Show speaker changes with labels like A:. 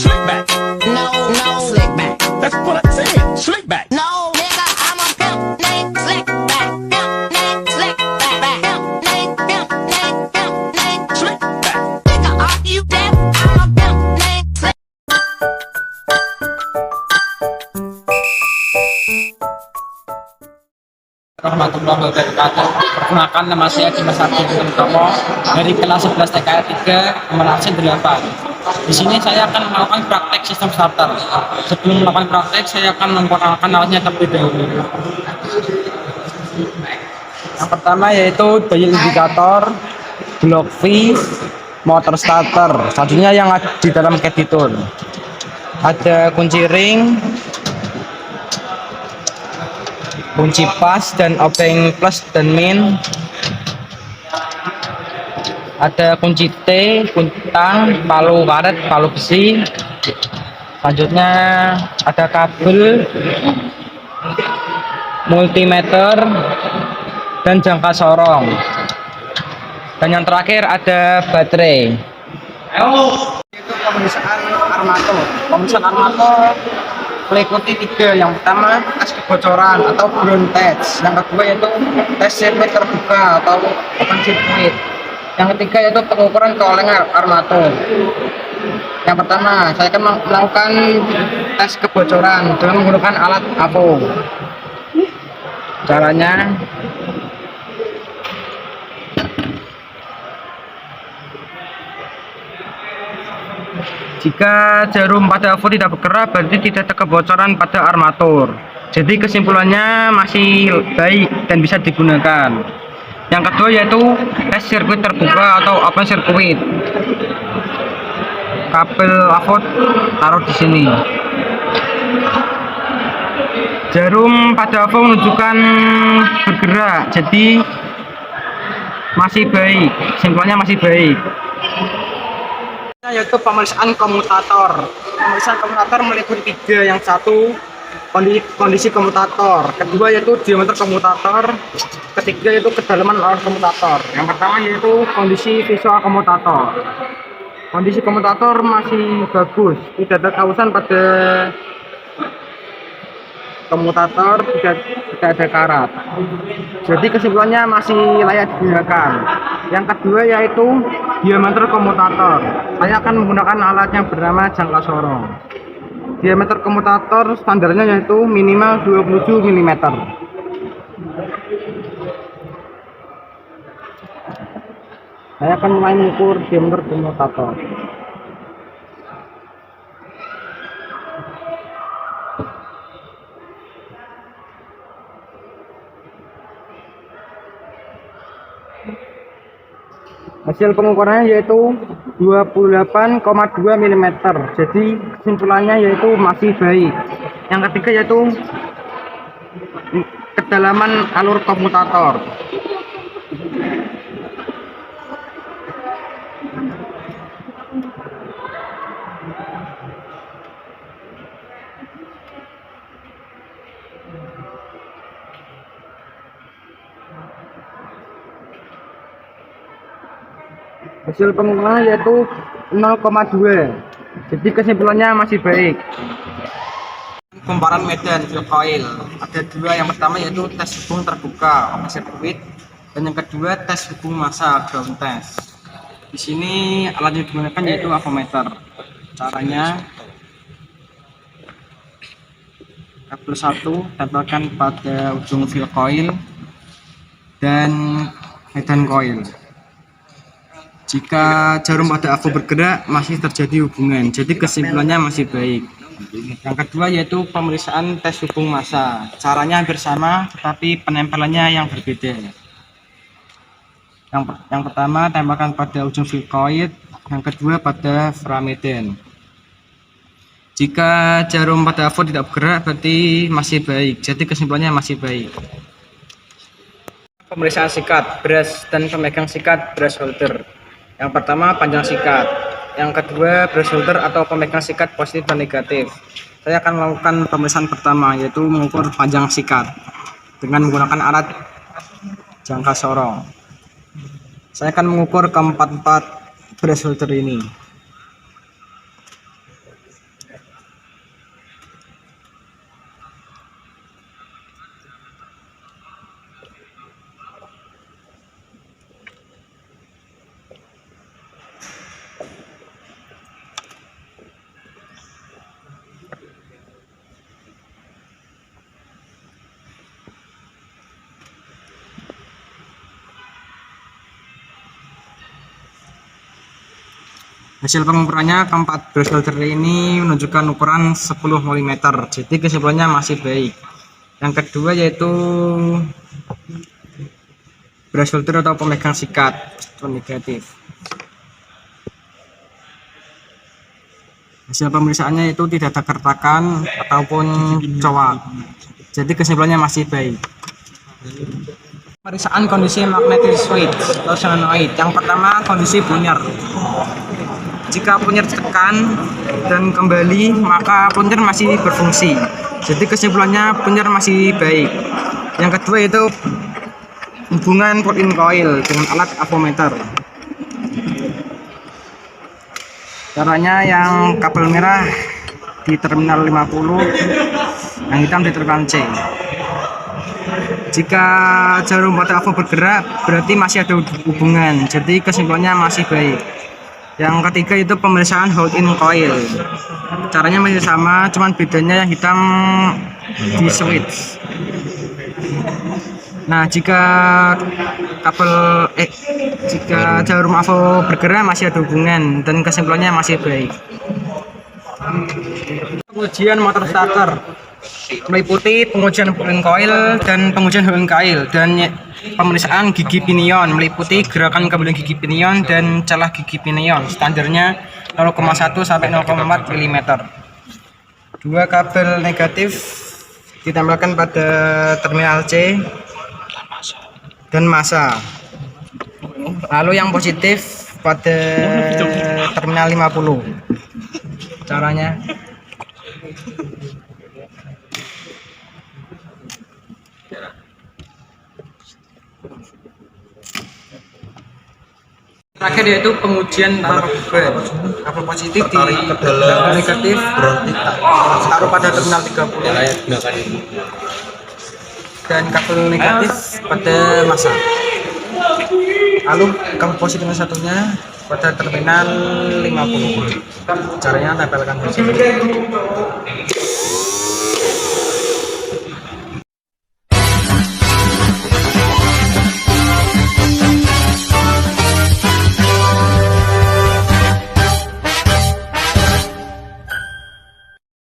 A: Slick back.
B: No, no, slick back.
A: That's what I said. Slick back.
B: No, nigga, I'm a pimp named Slick back. Pimp named Slick back. Pimp named, pimp named, pimp named
A: Slick back.
B: Nigga, are you deaf? I'm a pimp named Slick.
C: Warahmatullahi wabarakatuh. Perkenalkan, nama saya Dimas Abdul Tomo dari kelas 11 TKR 3 nomor absen 8. Di sini saya akan melakukan praktek sistem starter. Sebelum melakukan praktek, saya akan memperkenalkan alatnya terlebih dahulu. Yang pertama yaitu dial indikator, block V, motor starter. Selanjutnya yang ada di dalam editor ada kunci ring, kunci pas dan obeng plus dan min, ada kunci T, kuntang, palu karet, palu besi. Selanjutnya ada kabel, multimeter dan jangka sorong, dan yang terakhir ada baterai. Itu pemeriksaan armatur meliputi 3. Yang pertama tes kebocoran atau ground test, yang kedua yaitu tes sirkuit terbuka atau open circuit, yang ketiga yaitu pengukuran keolengan armatur. Yang pertama saya akan melakukan tes kebocoran dengan menggunakan alat APO. Caranya jika jarum pada APO tidak bergerak, berarti tidak ada kebocoran pada armatur. Jadi kesimpulannya masih baik dan bisa digunakan. Yang kedua yaitu tes sirkuit terbuka atau open circuit. Kabel APO taruh di sini. Jarum pada APO menunjukkan bergerak, jadi masih baik. Kesimpulannya masih baik. Yaitu pemeriksaan komutator. Pemeriksaan komutator meliputi 3. Yang satu kondisi komutator, kedua yaitu diameter komutator, ketiga yaitu kedalaman alat komutator. Yang pertama yaitu kondisi visual komutator. Kondisi komutator masih bagus, tidak ada kausan pada komutator, tidak ada karat. Jadi kesimpulannya masih layak digunakan. Yang kedua yaitu diameter komutator. Saya akan menggunakan alat yang bernama jangka sorong. Diameter komutator standarnya yaitu minimal 27 mm. Saya akan mulai mengukur diameter komutator. Hasil pengukurannya yaitu 28,2 mm. Jadi kesimpulannya yaitu masih baik. Yang ketiga yaitu kedalaman alur komutator. Hasil pengukuran yaitu 0,2. Jadi kesimpulannya masih baik. Kumparan medan field coil ada 2. Yang pertama yaitu tes hubung terbuka open circuit, dan yang kedua tes hubung massa ground test. Di sini alat yang digunakan yaitu avometer. Caranya kabel 1 tempelkan pada ujung field coil dan medan coil. Jika jarum pada APO bergerak, masih terjadi hubungan, jadi kesimpulannya masih baik. Yang kedua yaitu pemeriksaan tes hubung massa. Caranya hampir sama, tetapi penempelannya yang berbeda. Yang pertama tempelkan pada ujung field coil, yang kedua pada framedan. Jika jarum pada APO tidak bergerak, berarti masih baik, jadi kesimpulannya masih baik. Pemeriksaan sikat, brush dan pemegang sikat brush holder. Yang pertama panjang sikat, yang kedua brush holder atau pemegang sikat positif dan negatif. Saya akan melakukan pemeriksaan pertama yaitu mengukur panjang sikat dengan menggunakan alat jangka sorong. Saya akan mengukur ke 4 brush holder ini. Hasil pengukurannya keempat brush holder ini menunjukkan ukuran 10 mm, jadi kesimpulannya masih baik. Yang kedua yaitu brush holder atau pemegang sikat itu negatif. Hasil pemeriksaannya itu tidak ada kertakan ataupun cowak, jadi kesimpulannya masih baik. Pemeriksaan kondisi magnetic switch atau solenoid. Yang pertama, kondisi punyer. Jika punyer tekan dan kembali, maka punyer masih berfungsi, jadi kesimpulannya punyer masih baik. Yang kedua itu hubungan pull-in coil dengan alat avometer. Caranya yang kabel merah di terminal 50, yang hitam di terminal C. Jika jarum pada avo bergerak, berarti masih ada hubungan, jadi kesimpulannya masih baik. Yang ketiga itu pemeriksaan hold-in coil. Caranya masih sama, cuman bedanya yang hitam di switch. Nah, jika jarum avo bergerak masih ada hubungan dan kesimpulannya masih baik. Pengujian motor starter meliputi pengujian pull-in coil dan pengujian hold-in coil, dan pemeriksaan gigi pinion meliputi gerakan kembali gigi pinion dan celah gigi pinion. Standarnya 0,1 sampai 0,4 mm. Dua kabel negatif ditempelkan pada terminal C dan massa. Lalu yang positif pada terminal 50. Caranya terakhir yaitu pengujian kabel positif di kabel negatif taruh pada terminal 30 dan kabel negatif pada massa. Lalu kabel positif yang satunya pada terminal 50. Caranya tempelkan di sini.